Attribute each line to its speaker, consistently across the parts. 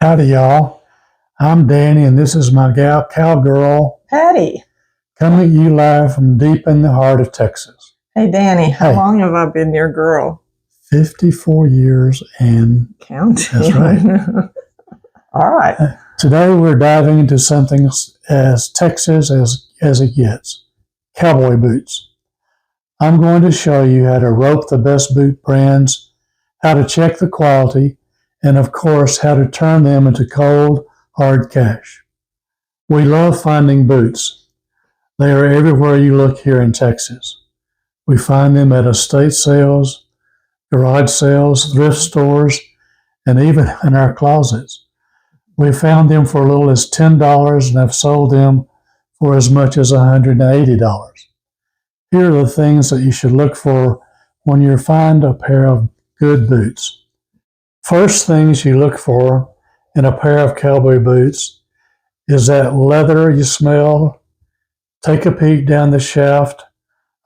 Speaker 1: Howdy, y'all. I'm Danny, and this is my gal, cowgirl,
Speaker 2: Patty.
Speaker 1: coming at you live from deep in the heart of Texas.
Speaker 2: Hey, Danny, how
Speaker 1: Hey.
Speaker 2: long have I been your girl?
Speaker 1: 54 years and
Speaker 2: Counting.
Speaker 1: that's right.
Speaker 2: All right.
Speaker 1: Today we're diving into something as Texas as it gets, cowboy boots. I'm going to show you how to rope the best boot brands, how to check the quality, and of course, how to turn them into cold, hard cash. We love finding boots. They are everywhere you look here in Texas. We find them at estate sales, garage sales, thrift stores, and even in our closets. We found them for as little as $10 and have sold them for as much as $180. Here are the things that you should look for when you find a pair of good boots. First things you look for in a pair of cowboy boots is that leather you smell. Take a peek down the shaft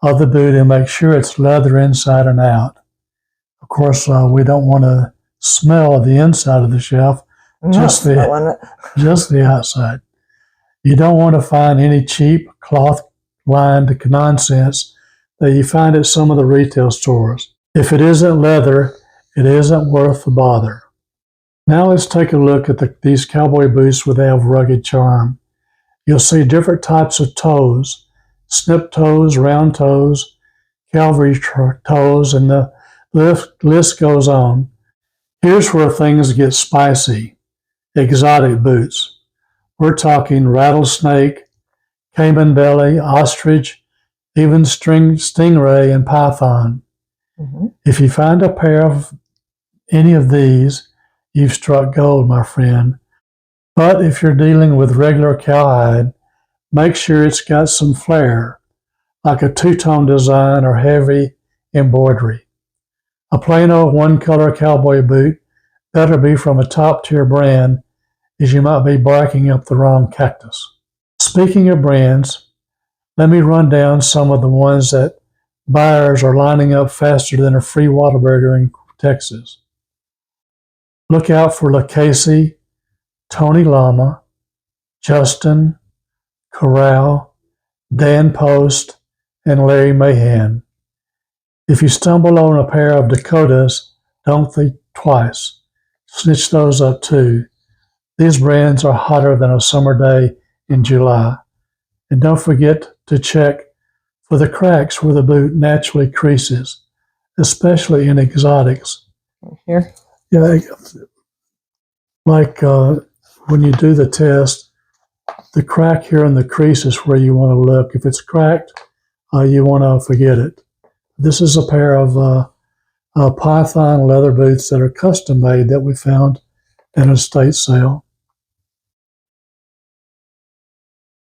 Speaker 1: of the boot and make sure it's leather inside and out. Of course, we don't want to smell the inside of the shaft, just the outside. You don't want to find any cheap cloth-lined nonsense that you find at some of the retail stores. If it isn't leather, it isn't worth the bother. Now let's take a look at these cowboy boots with have rugged charm. You'll see different types of toes, snip toes, round toes, cavalry toes, and the list goes on. Here's where things get spicy. Exotic boots. We're talking rattlesnake, cayman belly, ostrich, even stingray and python. Mm-hmm. If you find a pair of any of these, you've struck gold, my friend. But if you're dealing with regular cowhide, make sure it's got some flair, like a two-tone design or heavy embroidery. A plain old one-color cowboy boot better be from a top-tier brand, as you might be barking up the wrong cactus. Speaking of brands, let me run down some of the ones that buyers are lining up faster than a free Whataburger in Texas. Look out for LaCasey, Tony Lama, Justin, Corral, Dan Post, and Larry Mahan. If you stumble on a pair of Dakotas, don't think twice. Snitch those up too. These brands are hotter than a summer day in July. And don't forget to check for the cracks where the boot naturally creases, especially in exotics.
Speaker 2: Here?
Speaker 1: Yeah, like when you do the test, the crack here in the crease is where you want to look. If it's cracked, you want to forget it. This is a pair of python leather boots that are custom made that we found at an estate sale.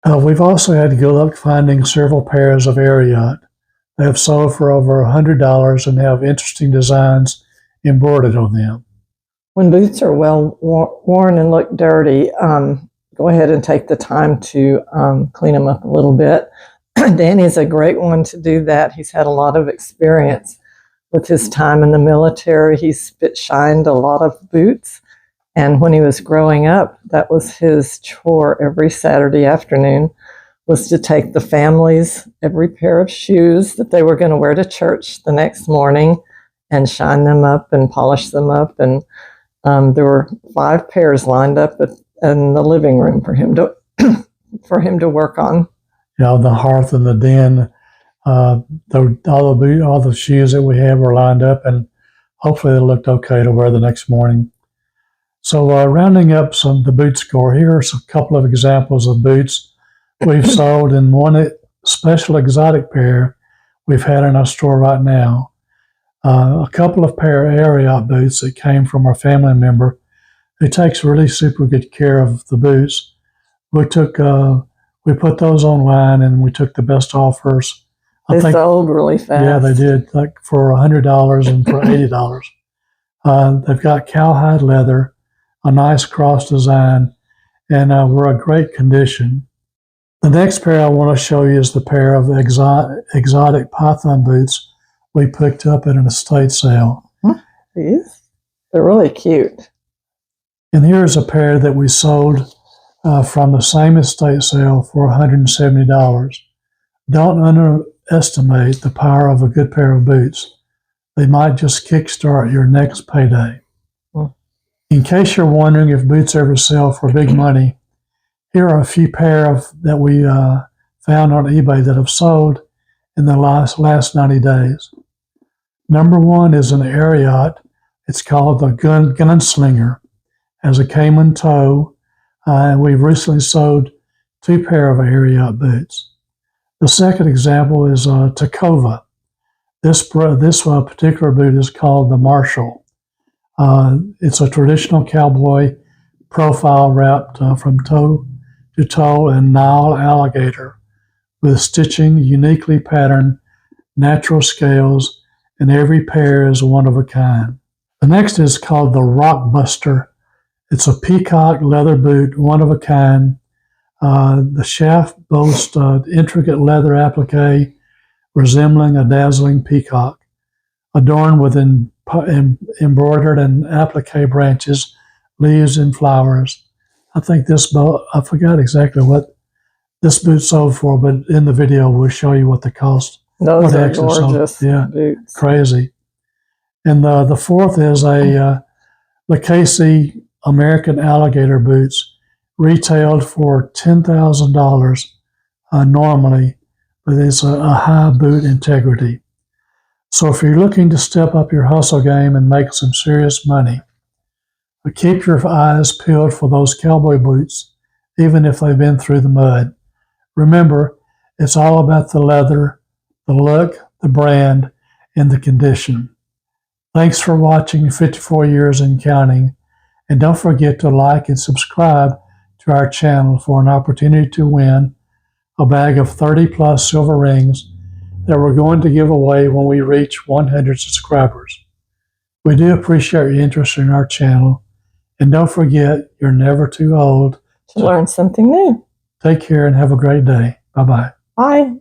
Speaker 1: We've also had good luck finding several pairs of Ariat. They have sold for over $100 and have interesting designs embroidered on them.
Speaker 2: When boots are well worn and look dirty, go ahead and take the time to clean them up a little bit. Danny's a great one to do that. He's had a lot of experience with his time in the military. He's spit-shined a lot of boots. And when he was growing up, that was his chore every Saturday afternoon, was to take the family's every pair of shoes that they were going to wear to church the next morning and shine them up and polish them up. And there were 5 pairs lined up in the living room for him to work on.
Speaker 1: You know, the hearth and the den, all the shoes that we have were lined up, and hopefully they looked okay to wear the next morning. So rounding up the boot score, here are a couple of examples of boots we've sold, and one special exotic pair we've had in our store right now. A couple of pair of Ariat boots that came from our family member who takes really super good care of the boots. We put those online and we took the best offers.
Speaker 2: They sold really fast.
Speaker 1: Yeah, they did, like for $100 and for $80. They've got cowhide leather, a nice cross design, and we're in great condition. The next pair I want to show you is the pair of exotic python boots we picked up at an estate sale.
Speaker 2: These? They're really cute.
Speaker 1: And here's a pair that we sold from the same estate sale for $170. Don't underestimate the power of a good pair of boots. They might just kickstart your next payday. In case you're wondering if boots ever sell for big money, here are a few pair that we found on eBay that have sold in the last 90 days. Number one is an Ariat. It's called the Gunslinger. Has a caiman toe, and we've recently sold 2 pair of Ariat boots. The second example is Tacova. This particular boot is called the Marshall. It's a traditional cowboy profile wrapped from toe to toe in Nile alligator with stitching uniquely patterned natural scales, and every pair is one of a kind. The next is called the Rockbuster. It's a peacock leather boot, one of a kind. The shaft boasts intricate leather applique resembling a dazzling peacock, adorned with embroidered and applique branches, leaves, and flowers. I think I forgot exactly what this boot sold for, but in the video we'll show you what the cost.
Speaker 2: Those are gorgeous boots.
Speaker 1: Crazy. And the fourth is a Lucchese American alligator boots, retailed for $10,000 normally, but it's a high boot integrity. So if you're looking to step up your hustle game and make some serious money, keep your eyes peeled for those cowboy boots, even if they've been through the mud. Remember, it's all about the leather, the look, the brand, and the condition. Thanks for watching 54 Years and Counting, and don't forget to like and subscribe to our channel for an opportunity to win a bag of 30-plus silver rings that we're going to give away when we reach 100 subscribers. We do appreciate your interest in our channel, and don't forget, you're never too old
Speaker 2: to learn something new.
Speaker 1: Take care and have a great day. Bye-bye.
Speaker 2: Bye.